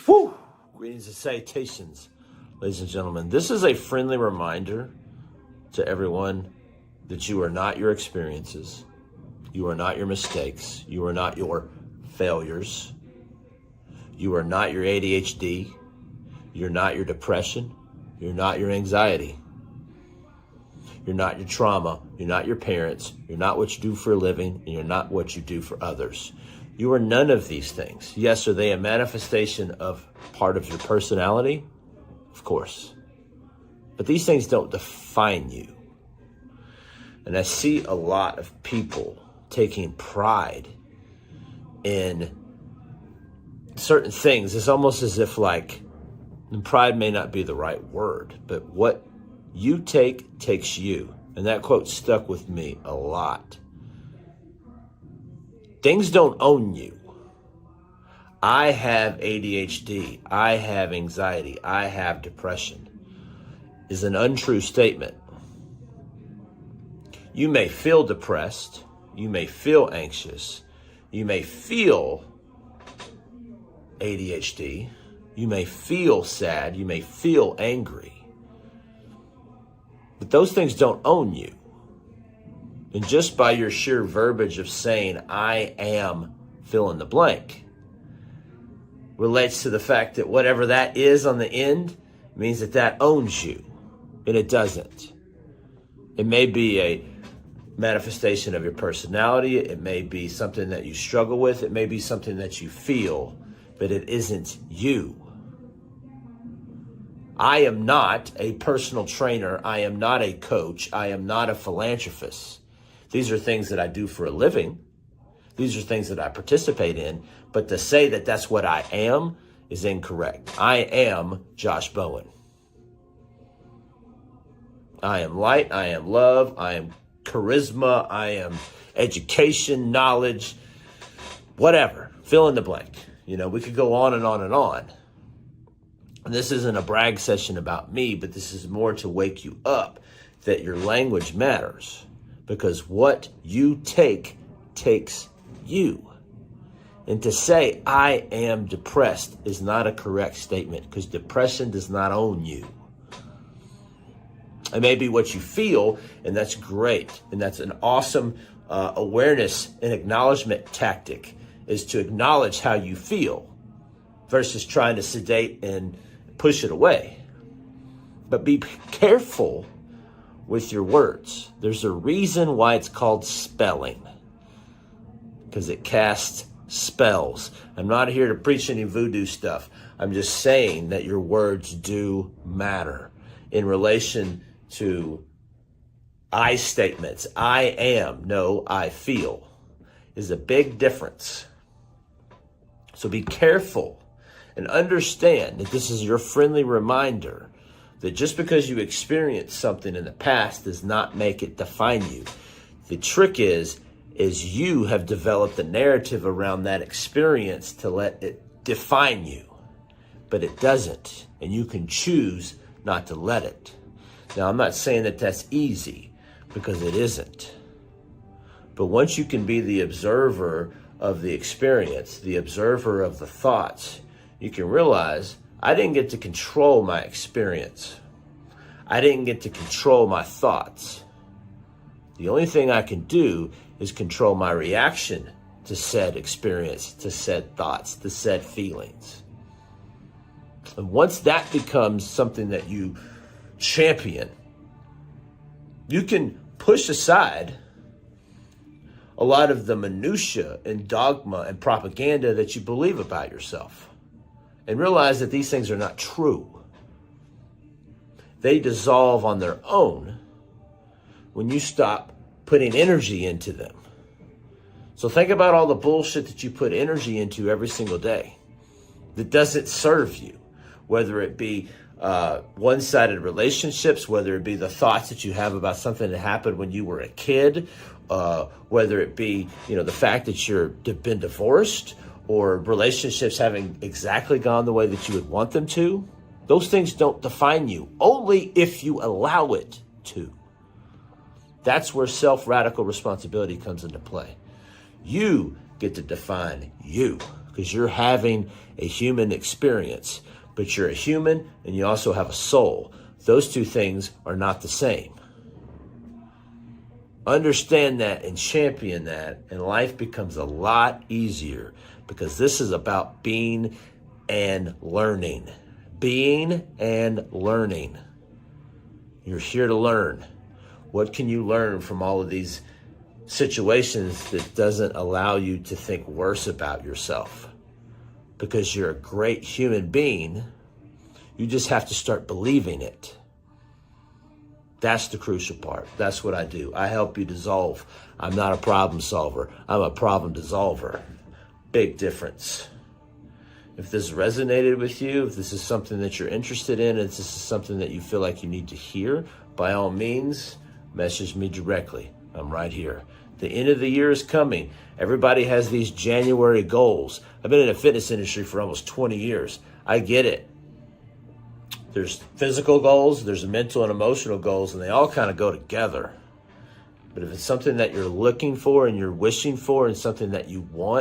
Whew. Greetings and salutations, ladies and gentlemen. This is a friendly reminder to everyone that you are not your experiences. You are not your mistakes. You are not your failures. You are not your ADHD. You're not your depression. You're not your anxiety. You're not your trauma. You're not your parents. You're not what you do for a living, and you're not what you do for others. You are none of these things. Yes, are they a manifestation of part of your personality? Of course. But these things don't define you. And I see a lot of people taking pride in certain things. It's almost as if and pride may not be the right word, but what you take takes you. And that quote stuck with me a lot. Things don't own you. I have ADHD. I have anxiety. I have depression. Is an untrue statement. You may feel depressed. You may feel anxious. You may feel ADHD. You may feel sad. You may feel angry. But those things don't own you. And just by your sheer verbiage of saying, I am fill in the blank, relates to the fact that whatever that is on the end means that owns you. And it doesn't. It may be a manifestation of your personality. It may be something that you struggle with. It may be something that you feel, but it isn't you. I am not a personal trainer. I am not a coach. I am not a philanthropist. These are things that I do for a living. These are things that I participate in. But to say that that's what I am is incorrect. I am Josh Bowen. I am light. I am love. I am charisma. I am education, knowledge, whatever. Fill in the blank. We could go on and on and on. And this isn't a brag session about me, but this is more to wake you up that your language matters. Because what you take takes you. And to say, I am depressed is not a correct statement because depression does not own you. It may be what you feel, and that's great. And that's an awesome awareness and acknowledgement tactic, is to acknowledge how you feel versus trying to sedate and push it away. But be careful with your words. There's a reason why it's called spelling, because it casts spells. I'm not here to preach any voodoo stuff. I'm just saying that your words do matter in relation to I statements. I am, no, I feel is a big difference. So be careful and understand that this is your friendly reminder that just because you experienced something in the past does not make it define you. The trick is you have developed a narrative around that experience to let it define you. But it doesn't, and you can choose not to let it. Now, I'm not saying that that's easy, because it isn't. But once you can be the observer of the experience, the observer of the thoughts, you can realize I didn't get to control my experience. I didn't get to control my thoughts. The only thing I can do is control my reaction to said experience, to said thoughts, to said feelings. And once that becomes something that you champion, you can push aside a lot of the minutia and dogma and propaganda that you believe about yourself. And realize that these things are not true. They dissolve on their own when you stop putting energy into them. So think about all the bullshit that you put energy into every single day that doesn't serve you, whether it be one-sided relationships, whether it be the thoughts that you have about something that happened when you were a kid, whether it be the fact that you've been divorced, or relationships having exactly gone the way that you would want them to. Those things don't define you, only if you allow it to. That's where self-radical responsibility comes into play. You get to define you. because you're having a human experience, but you're a human and you also have a soul. Those two things are not the same. Understand that and champion that, and life becomes a lot easier, because this is about being and learning. Being and learning. You're here to learn. What can you learn from all of these situations that doesn't allow you to think worse about yourself? Because you're a great human being. You just have to start believing it. That's the crucial part. That's what I do. I help you dissolve. I'm not a problem solver. I'm a problem dissolver. Big difference. If this resonated with you, if this is something that you're interested in, if this is something that you feel like you need to hear, by all means, message me directly. I'm right here. The end of the year is coming. Everybody has these January goals. I've been in the fitness industry for almost 20 years. I get it. There's physical goals, there's mental and emotional goals, and they all kind of go together. But if it's something that you're looking for and you're wishing for and something that you want,